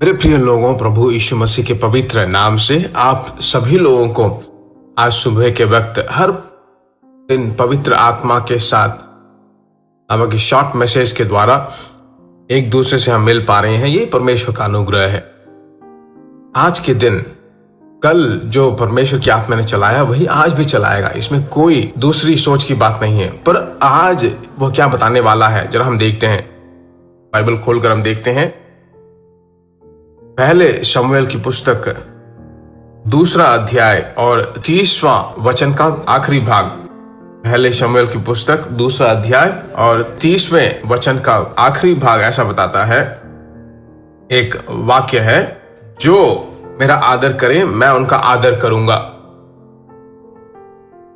मेरे प्रिय लोगों, प्रभु यीशु मसीह के पवित्र नाम से आप सभी लोगों को आज सुबह के वक्त हर दिन पवित्र आत्मा के साथ नामक शॉर्ट मैसेज के द्वारा एक दूसरे से हम मिल पा रहे हैं। ये परमेश्वर का अनुग्रह है। आज के दिन कल जो परमेश्वर की आत्मा ने चलाया वही आज भी चलाएगा, इसमें कोई दूसरी सोच की बात नहीं है। पर आज वो क्या बताने वाला है जरा हम देखते हैं। बाइबल खोलकर हम देखते हैं पहले शमूएल की पुस्तक 2 अध्याय और 30वां वचन का आखिरी भाग। पहले शमूएल की पुस्तक 2 अध्याय और 30वें वचन का आखिरी भाग ऐसा बताता है, एक वाक्य है, जो मेरा आदर करे मैं उनका आदर करूंगा।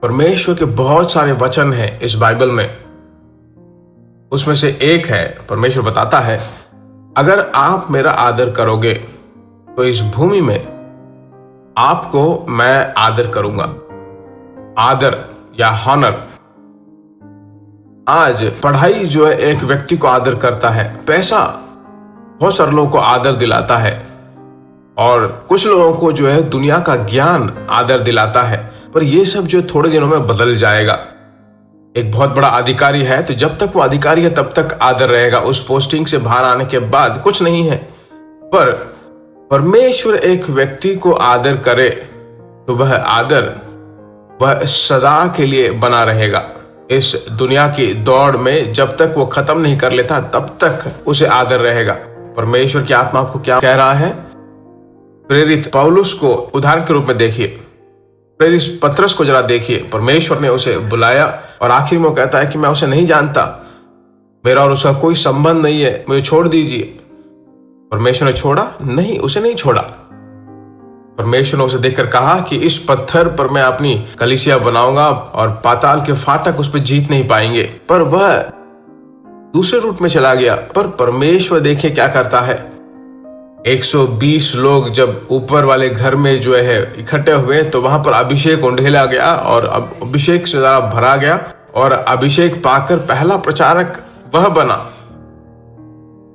परमेश्वर के बहुत सारे वचन हैं इस बाइबल में, उसमें से एक है, परमेश्वर बताता है, अगर आप मेरा आदर करोगे तो इस भूमि में आपको मैं आदर करूंगा। आदर या हॉनर। आज पढ़ाई जो है एक व्यक्ति को आदर करता है, पैसा बहुत सारे लोगों को आदर दिलाता है, और कुछ लोगों को जो है दुनिया का ज्ञान आदर दिलाता है। पर ये सब जो थोड़े दिनों में बदल जाएगा। एक बहुत बड़ा अधिकारी है तो जब तक वो अधिकारी है तब तक आदर रहेगा, उस पोस्टिंग से बाहर आने के बाद कुछ नहीं है। पर परमेश्वर एक व्यक्ति को आदर करे तो वह आदर वह सदा के लिए बना रहेगा। इस दुनिया की दौड़ में जब तक वो खत्म नहीं कर लेता तब तक उसे आदर रहेगा। परमेश्वर की आत्मा आपको क्या कह रहा है? प्रेरित पौलुस को उदाहरण के रूप में देखिए, प्रेरित पतरस को जरा देखिए। परमेश्वर ने उसे बुलाया और आखिर में वो कहता है कि मैं उसे नहीं जानता, मेरा और उसका कोई संबंध नहीं है, मुझे छोड़ दीजिए। परमेश्वर ने छोड़ा? नहीं, उसे नहीं छोड़ा। परमेश्वर ने उसे देखकर कहा कि इस पत्थर पर मैं अपनी कलीसिया बनाऊंगा और पाताल के फाटक उस पर जीत नहीं पाएंगे। पर वह दूसरे रूट में चला गया। पर परमेश्वर देखिए क्या करता है। 120 लोग जब ऊपर वाले घर में जो है इकट्ठे हुए तो वहां पर अभिषेक उंडेला गया और अभिषेक से ज्यादा भरा गया, और अभिषेक पाकर पहला प्रचारक वह बना।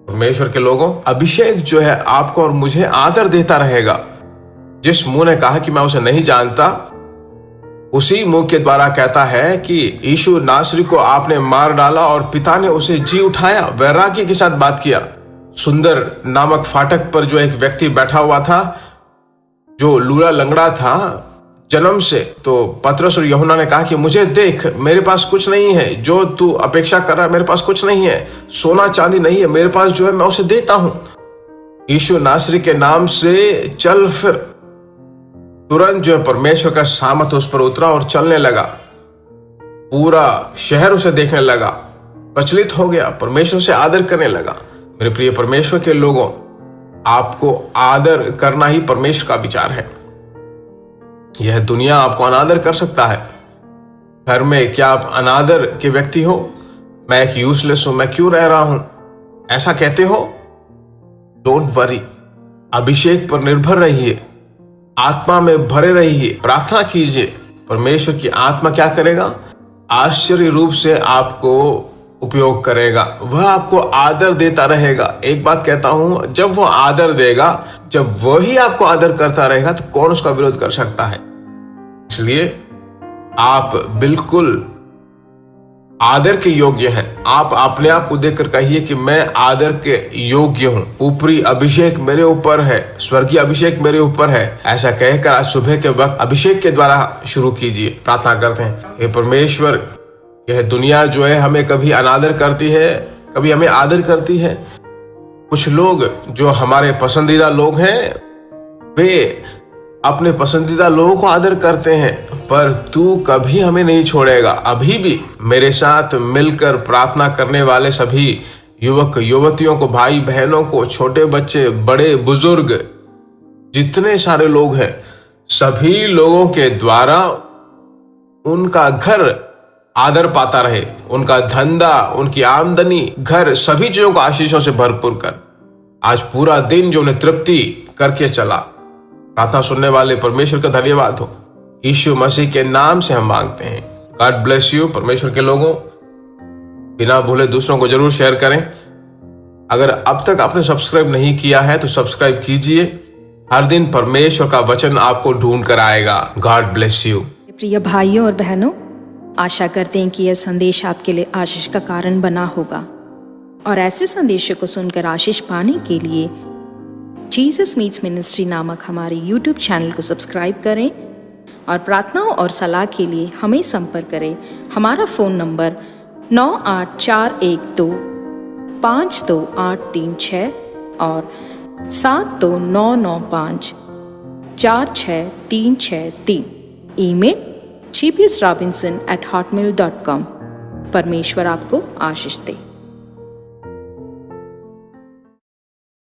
परमेश्वर के लोगों, अभिषेक जो है आपको और मुझे आदर देता रहेगा। जिस मुंह ने कहा कि मैं उसे नहीं जानता, उसी मुंह के द्वारा कहता है कि यीशु नासरी को आपने मार डाला और पिता ने उसे जी उठाया। वैराग्य के साथ बात किया। सुंदर नामक फाटक पर जो एक व्यक्ति बैठा हुआ था, जो लूला लंगड़ा था जन्म से, तो पतरस और यूहन्ना ने कहा कि मुझे देख, मेरे पास कुछ नहीं है, जो तू अपेक्षा कर रहा है मेरे पास कुछ नहीं है, सोना चांदी नहीं है, मेरे पास जो है मैं उसे देता हूं। यीशु नासरी के नाम से चल फिर। तुरंत जो है परमेश्वर का सामर्थ उस पर उतरा और चलने लगा। पूरा शहर उसे देखने लगा, प्रचलित हो गया, परमेश्वर से आदर करने लगा। मेरे प्रिय परमेश्वर के लोगों, आपको आदर करना ही परमेश्वर का विचार है। यह दुनिया आपको अनादर कर सकता है। घर में क्या आप अनादर के व्यक्ति हो? मैं एक यूजलेस हूं, मैं क्यों रह रहा हूं, ऐसा कहते हो? डोंट वरी, अभिषेक पर निर्भर रहिए, आत्मा में भरे रहिए, प्रार्थना कीजिए। परमेश्वर की आत्मा क्या करेगा? आश्चर्य रूप से आपको उपयोग करेगा। वह आपको आदर देता रहेगा। एक बात कहता हूं, जब वो आदर देगा, जब वही आपको आदर करता रहेगा तो कौन उसका विरोध कर सकता है? इसलिए आप बिल्कुल आदर के योग्य हैं। आप अपने आप को देखकर कहिए कि मैं आदर के योग्य हूं, ऊपरी अभिषेक मेरे ऊपर है, स्वर्गीय अभिषेक मेरे ऊपर है। ऐसा कहकर आज सुबह के वक्त अभिषेक के द्वारा शुरू कीजिए। प्रार्थना करते हैं, हे परमेश्वर, यह दुनिया जो है हमें कभी अनादर करती है, कभी हमें आदर करती है। कुछ लोग जो हमारे पसंदीदा लोग हैं, वे अपने पसंदीदा लोगों को आदर करते हैं, पर तू कभी हमें नहीं छोड़ेगा। अभी भी मेरे साथ मिलकर प्रार्थना करने वाले सभी युवक युवतियों को, भाई बहनों को, छोटे बच्चे, बड़े बुजुर्ग, जितने सारे लोग हैं, सभी लोगों के द्वारा उनका घर आदर पाता रहे, उनका धंधा, उनकी आमदनी, घर, सभी चीजों को आशीषों से भरपूर कर आज पूरा दिन जो उन्हें तृप्ति करके चला। प्रार्थना सुनने वाले परमेश्वर का धन्यवाद हो। यीशु मसीह के नाम से हम मांगते हैं। God bless you. परमेश्वर के लोगों, बिना भूले दूसरों को जरूर शेयर करें। अगर अब तक आपने सब्सक्राइब नहीं किया है तो सब्सक्राइब कीजिए। हर दिन परमेश्वर का वचन आपको ढूंढ कर आएगा। God bless you. प्रिय भाइयों और बहनों, आशा करते हैं कि यह संदेश आपके लिए आशीष का कारण बना होगा और ऐसे संदेशों को सुनकर आशीष पाने के लिए जीसस मीट्स मिनिस्ट्री नामक हमारे YouTube चैनल को सब्सक्राइब करें और प्रार्थनाओं और सलाह के लिए हमें संपर्क करें। हमारा फ़ोन नंबर 9841252836 और 7299546363। Email gbsrobinson@hotmail.com। परमेश्वर आपको आशीष दे।